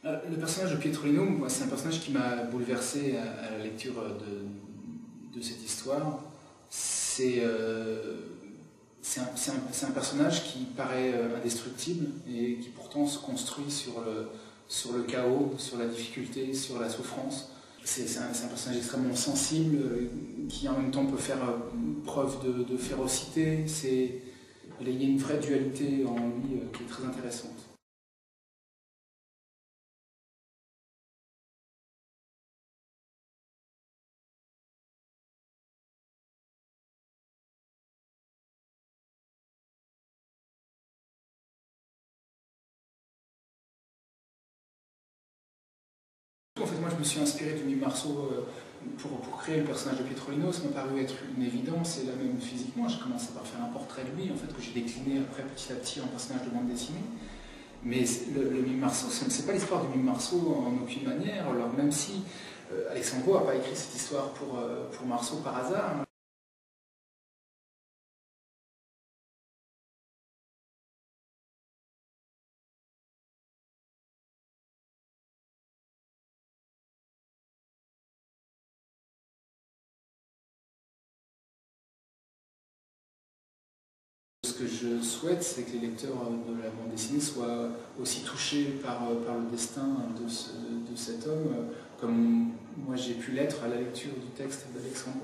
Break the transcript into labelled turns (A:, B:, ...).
A: Le personnage de Pietrolino, c'est un personnage qui m'a bouleversé à la lecture de cette histoire. C'est un personnage qui paraît indestructible et qui pourtant se construit sur le chaos, sur la difficulté, sur la souffrance. C'est un personnage extrêmement sensible qui en même temps peut faire preuve de férocité. Il y a une vraie dualité en lui qui est très intéressante. En fait, moi, je me suis inspiré du mime Marceau pour créer le personnage de Pietrolino. Ça m'a paru être une évidence, et là même physiquement, j'ai commencé par faire un portrait de lui, en fait, que j'ai décliné après petit à petit en personnage de bande dessinée. Mais le mime Marceau, ce n'est pas l'histoire du mime Marceau en aucune manière. Alors même si Alexandre n'a pas écrit cette histoire pour Marceau par hasard. Ce que je souhaite, c'est que les lecteurs de la bande dessinée soient aussi touchés par le destin de cet homme, comme moi j'ai pu l'être à la lecture du texte d'Alexandre.